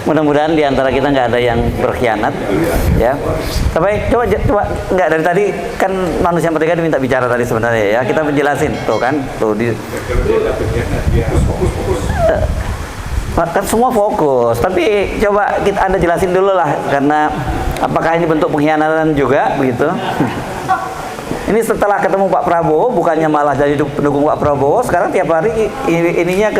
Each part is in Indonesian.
Mudah-mudahan di antara kita nggak ada yang berkhianat, ya. Tapi coba nggak, dari tadi kan manusia bertiga diminta bicara tadi sebenarnya, ya. Kita menjelasin, tuh kan, tuh kan semua fokus. Tapi coba Anda jelasin dulu lah, karena apakah ini bentuk pengkhianatan juga, begitu? Ini setelah ketemu Pak Prabowo, bukannya malah jadi pendukung Pak Prabowo, sekarang tiap hari ininya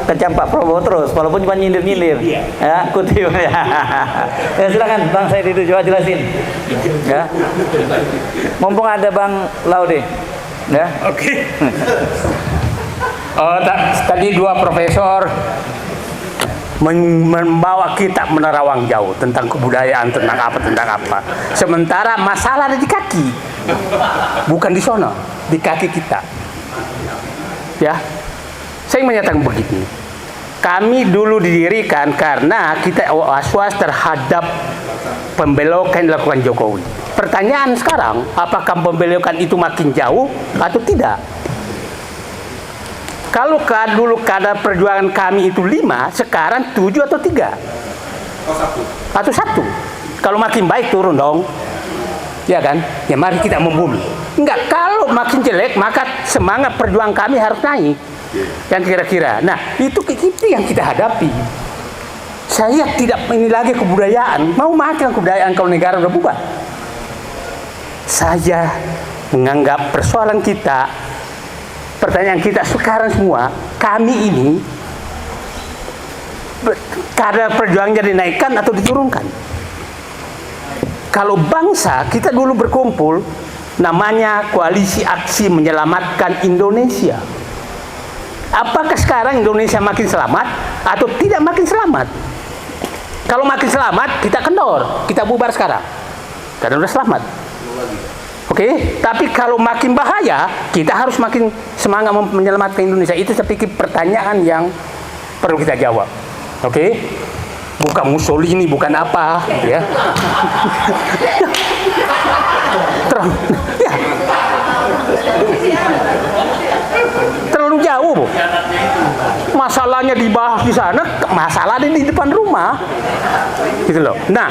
kecam Pak Prabowo terus, walaupun cuma nyindir-nyindir. Ya, kutip ya. Ya, silakan Bang Said itu coba jelasin. Ya. Mumpung ada Bang Laude. Ya. Oke. Tadi dua profesor membawa kita menerawang jauh tentang kebudayaan, tentang apa. Sementara masalah ada di kaki, bukan di sono, di kaki kita. Ya, saya menyatakan begini. Kami dulu didirikan karena kita was-was terhadap pembelokan yang dilakukan Jokowi. Pertanyaan sekarang, apakah pembelokan itu makin jauh atau tidak? Kalau dulu kadar perjuangan kami itu 5, sekarang 7 atau 3? Atau 1. Kalau makin baik turun dong. Ya kan? Ya mari kita membumi. Enggak, kalau makin jelek maka semangat perjuangan kami harus naik. Yang kira-kira. Nah, itu yang kita hadapi. Saya tidak ini lagi kebudayaan. Mau makan kebudayaan kalau negara udah bubar. Saya menganggap persoalan kita, pertanyaan kita sekarang semua, kami ini kadar perjuangannya dinaikkan atau diturunkan. Kalau bangsa, kita dulu berkumpul, namanya Koalisi Aksi Menyelamatkan Indonesia. Apakah sekarang Indonesia makin selamat atau tidak makin selamat? Kalau makin selamat, kita kendor, kita bubar sekarang, karena udah selamat. Oke, tapi kalau makin bahaya, kita harus makin semangat menyelamatkan Indonesia. Itu saya pikir pertanyaan yang perlu kita jawab. Oke, bukan Mussolini, bukan apa, ya. Terlalu jauh, Bu. Masalahnya dibahas di sana, masalah di depan rumah, gitu loh. Nah,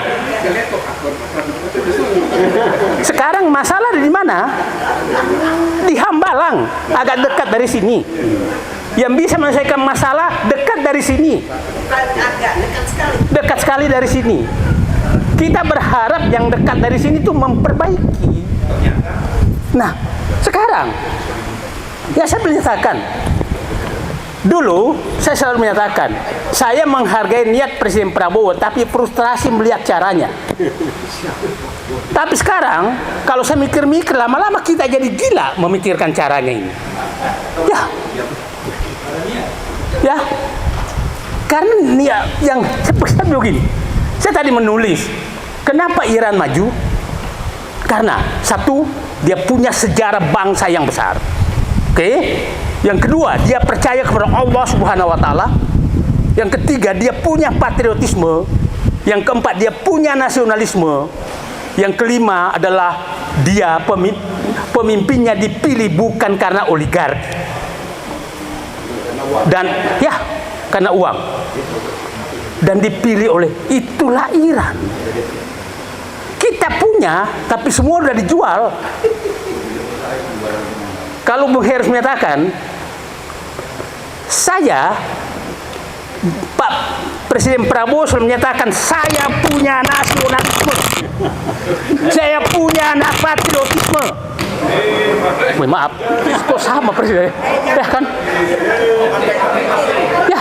sekarang masalah di mana? Di Hambalang, agak dekat dari sini. Yang bisa menyelesaikan masalah dekat dari sini. Dekat sekali dari sini. Kita berharap yang dekat dari sini itu memperbaiki. Nah, sekarang ya saya menyatakan, dulu saya selalu menyatakan, saya menghargai niat Presiden Prabowo, tapi frustrasi melihat caranya. Tapi sekarang, kalau saya mikir-mikir, lama-lama kita jadi gila memikirkan caranya ini. Ya, karena yang seperti begini. Saya tadi menulis, kenapa Iran maju? Karena satu, dia punya sejarah bangsa yang besar. Oke? Yang kedua, dia percaya kepada Allah Subhanahu wa taala. Yang ketiga, dia punya patriotisme. Yang keempat, dia punya nasionalisme. Yang kelima adalah dia pemimpinnya dipilih bukan karena oligarki. Dan ya, karena uang. Dan dipilih oleh, itulah Iran. Kita punya, tapi semua sudah dijual. Kalau Bung Heru menyatakan, Pak Presiden Prabowo sudah menyatakan, saya punya nasionalisme, saya punya patriotisme. Maaf, kok sama Presiden? Ya kan? Ya,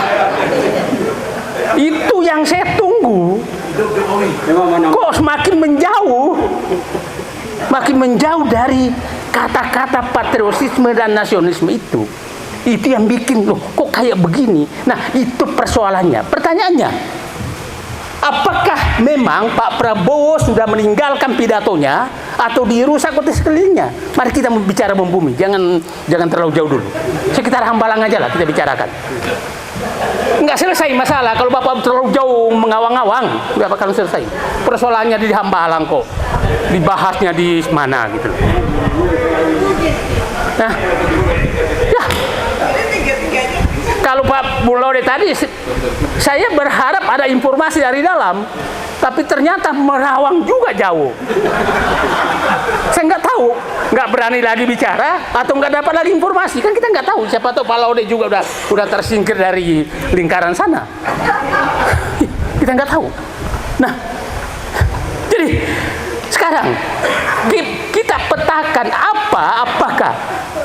itu yang saya tunggu. Kok semakin menjauh dari kata-kata patriotisme dan nasionalisme itu. Itu yang bikin, loh kok kayak begini. Nah, itu persoalannya. Pertanyaannya, apakah memang Pak Prabowo sudah meninggalkan pidatonya atau dirusak oleh sekelilingnya? Mari kita bicara membumi, jangan terlalu jauh dulu. Sekitar Hambalang aja lah kita bicarakan. Nggak selesai masalah kalau Bapak terlalu jauh mengawang-awang, nggak bakal selesai. Persoalannya di Hambalang kok, dibahasnya di mana gitu. Nah, ya, kalau Pak Bung Laude tadi, saya berharap ada informasi dari dalam, tapi ternyata merawang juga jauh. Saya nggak tahu, nggak berani lagi bicara atau nggak dapat lagi informasi, kan kita nggak tahu. Siapa tahu Pak Laude juga udah tersingkir dari lingkaran sana. Kita nggak tahu. Nah, jadi sekarang kita petakan apakah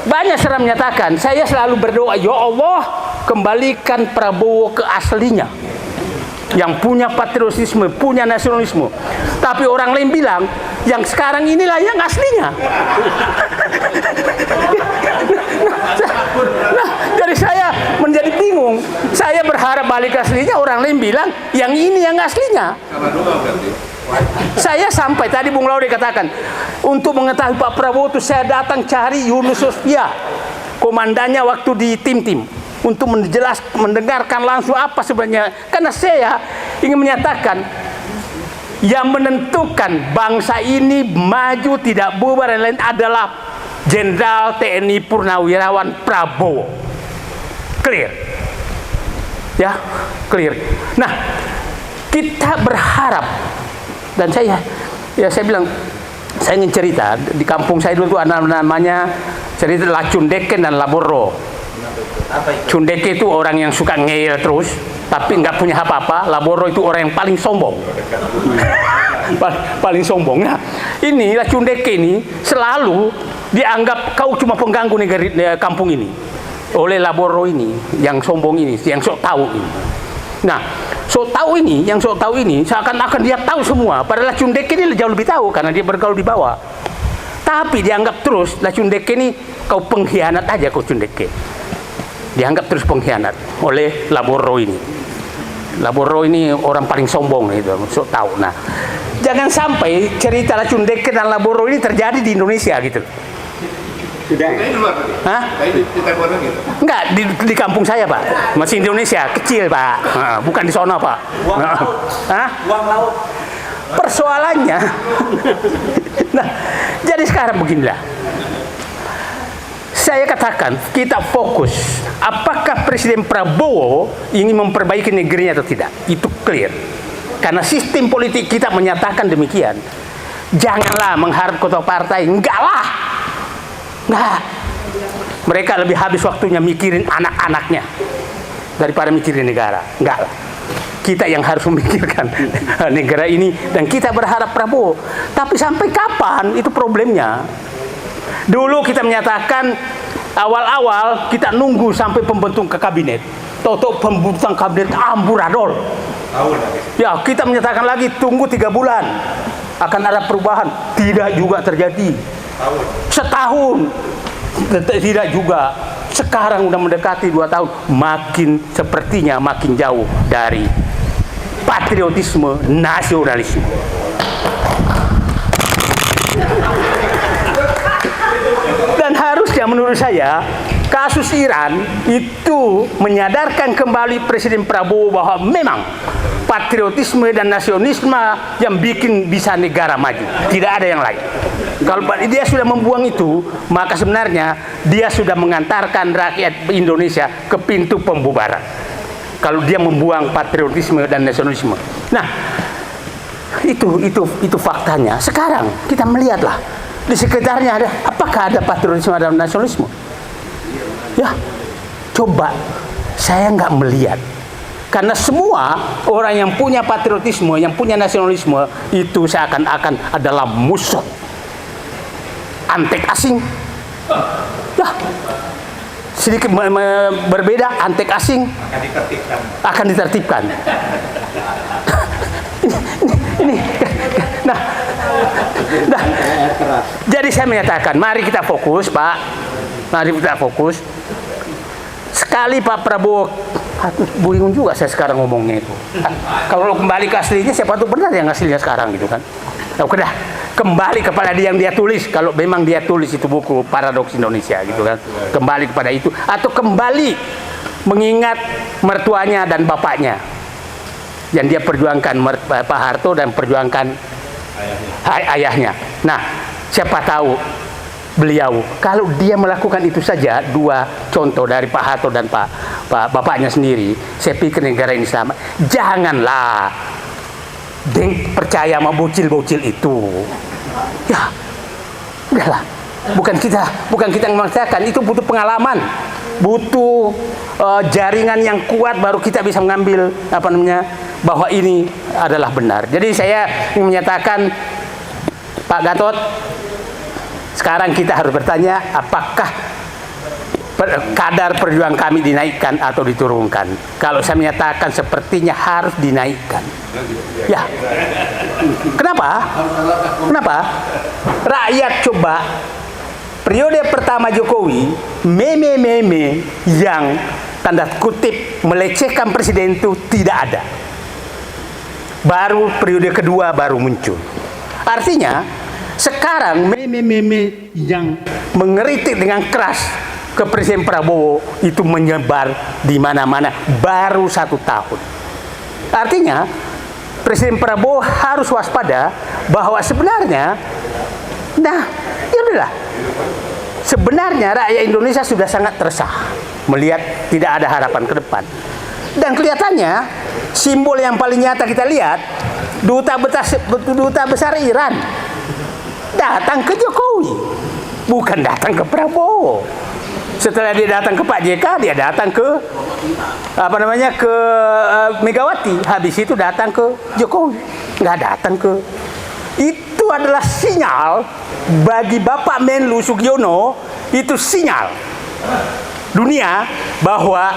banyak seram menyatakan, saya selalu berdoa, ya Allah kembalikan Prabowo ke aslinya, yang punya patriotisme, punya nasionalisme. Tapi orang lain bilang yang sekarang inilah yang aslinya. Nah, jadi saya menjadi bingung. Saya berharap balik aslinya, orang lain bilang yang ini yang aslinya. Saya sampai tadi Bung Laude katakan, untuk mengetahui Pak Prabowo itu saya datang cari Yunus Sofia, komandannya waktu di tim-tim, untuk mendengarkan langsung apa sebenarnya. Karena saya ingin menyatakan yang menentukan bangsa ini maju tidak bubar dan lain adalah Jenderal TNI Purnawirawan Prabowo. Clear? Ya, clear. Nah, kita berharap, dan saya bilang, saya ingin cerita di kampung saya dulu tuh namanya cerita Cundeke dan Laboro. Cundeke itu orang yang suka ngeyel terus, tapi nggak punya apa-apa. Laboro itu orang yang paling sombong. Paling sombong. Nah, ini Cundeke ini selalu dianggap kau cuma pengganggu negeri kampung ini oleh Laboro ini, yang sombong ini, yang sok tahu ini. Nah, sok tahu ini, yang sok tahu ini seakan-akan dia tahu semua. Padahal Cundeke ini jauh lebih tahu karena dia bergaul di bawah. Tapi dianggap terus Cundeke ini kau pengkhianat aja kau Cundeke. Dianggap terus pengkhianat oleh Laboro ini. Laboro ini orang paling sombong itu, sok tahu. Nah, jangan sampai cerita Cundeke dan Laboro ini terjadi di Indonesia gitu. Tidak. Ini luar tadi. Hah? Di Taiwan gitu. Enggak, di kampung saya, Pak. Masih Indonesia, kecil, Pak. Nah, bukan di sono, Pak. Uang laut. Hah? Uang laut. Persoalannya. Nah, jadi sekarang beginilah. Saya katakan, kita fokus. Apakah Presiden Prabowo ingin memperbaiki negerinya atau tidak? Itu clear. Karena sistem politik kita menyatakan demikian. Janganlah mengharap ketua partai. Enggak lah. Nah, mereka lebih habis waktunya mikirin anak-anaknya daripada mikirin negara. Enggak lah. Kita yang harus memikirkan negara ini, dan kita berharap Prabowo. Tapi sampai kapan itu problemnya? Dulu kita menyatakan awal-awal kita nunggu sampai pembentukan kabinet. Toto pembentukan kabinet amburadul. Ya, kita menyatakan lagi tunggu 3 bulan akan ada perubahan. Tidak juga terjadi. Setahun tidak juga. Sekarang udah mendekati 2 tahun, makin sepertinya makin jauh dari patriotisme, nasionalisme. Dan harusnya menurut saya kasus Iran itu menyadarkan kembali Presiden Prabowo bahwa memang patriotisme dan nasionalisme yang bikin bisa negara maju, tidak ada yang lain. Kalau dia sudah membuang itu, maka sebenarnya dia sudah mengantarkan rakyat Indonesia ke pintu pembubaran. Kalau dia membuang patriotisme dan nasionalisme. Nah, itu faktanya. Sekarang kita melihatlah di sekitarnya apakah ada patriotisme dan nasionalisme? Ya, coba saya nggak melihat. Karena semua orang yang punya patriotisme, yang punya nasionalisme itu seakan-akan adalah musuh. Antek asing, ya sedikit berbeda, antek asing akan ditertibkan. ini, nah, jadi saya menyatakan, mari kita fokus, Pak, mari kita fokus. Sekali Pak Prabowo, bingung juga saya sekarang ngomongnya itu. Kalau kembali ke aslinya, siapa tuh benar yang aslinya sekarang gitu kan? Oke dah, kembali kepada yang dia tulis. Kalau memang dia tulis itu buku Paradoks Indonesia gitu kan, kembali kepada itu, atau kembali mengingat mertuanya dan bapaknya yang dia perjuangkan, Pak Harto, dan perjuangkan ayahnya. Nah, siapa tahu beliau. Kalau dia melakukan itu saja, dua contoh dari Pak Harto dan bapaknya sendiri, saya pikir negara ini selamat. Janganlah percaya sama bocil-bocil itu. Ya, udahlah. Bukan kita yang memaksakan, itu butuh pengalaman, butuh jaringan yang kuat, baru kita bisa mengambil bahwa ini adalah benar. Jadi saya ingin menyatakan, Pak Gatot, sekarang kita harus bertanya, apakah kadar perjuangan kami dinaikkan atau diturunkan? Kalau saya menyatakan sepertinya harus dinaikkan. Ya. Kenapa? Rakyat coba periode pertama Jokowi, meme-meme yang tanda kutip melecehkan presiden itu tidak ada. Baru periode kedua baru muncul. Artinya sekarang meme-meme yang mengeritik dengan keras ke Presiden Prabowo itu menyebar di mana-mana baru 1 tahun. Artinya Presiden Prabowo harus waspada bahwa sebenarnya, ya udahlah. Sebenarnya rakyat Indonesia sudah sangat resah melihat tidak ada harapan ke depan. Dan kelihatannya simbol yang paling nyata kita lihat, duta besar Iran datang ke Jokowi, bukan datang ke Prabowo. Setelah dia datang ke Pak JK, dia datang ke ke Megawati. Habis itu datang ke Jokowi, nggak datang ke. Itu adalah sinyal bagi Bapak Menlu Sugiono, itu sinyal dunia bahwa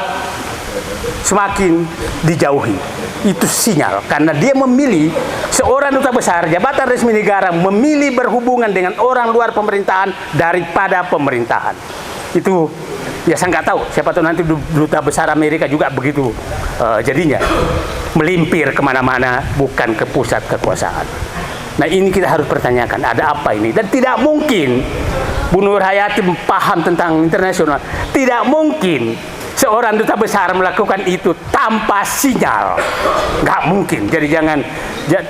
semakin dijauhi. Itu sinyal, karena dia memilih seorang duta besar, jabatan resmi negara, memilih berhubungan dengan orang luar pemerintahan daripada pemerintahan. Itu ya saya nggak tahu, siapa tahu nanti duta besar Amerika juga begitu jadinya, melimpir kemana-mana, bukan ke pusat kekuasaan. Nah ini kita harus pertanyakan, ada apa ini? Dan tidak mungkin Bu Nur Hayati paham tentang internasional, tidak mungkin seorang duta besar melakukan itu tanpa sinyal, nggak mungkin. Jadi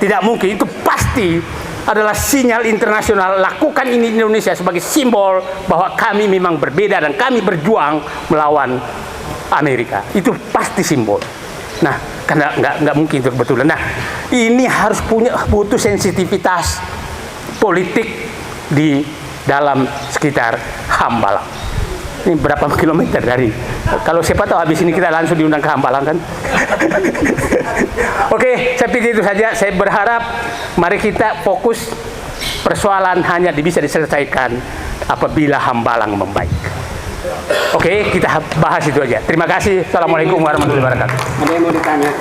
tidak mungkin, itu pasti adalah sinyal internasional. Lakukan ini di Indonesia sebagai simbol bahwa kami memang berbeda dan kami berjuang melawan Amerika. Itu pasti simbol. Nah, karena nggak mungkin itu kebetulan. Nah, ini harus butuh sensitivitas politik di dalam sekitar Hambalang. Ini berapa kilometer dari, kalau siapa tahu habis ini kita langsung diundang ke Hambalang kan. Oke, saya pikir itu saja. Saya berharap mari kita fokus, persoalan hanya bisa diselesaikan apabila Hambalang membaik. Oke, kita bahas itu aja. Terima kasih. Assalamualaikum warahmatullahi wabarakatuh. Ada yang mau ditanya?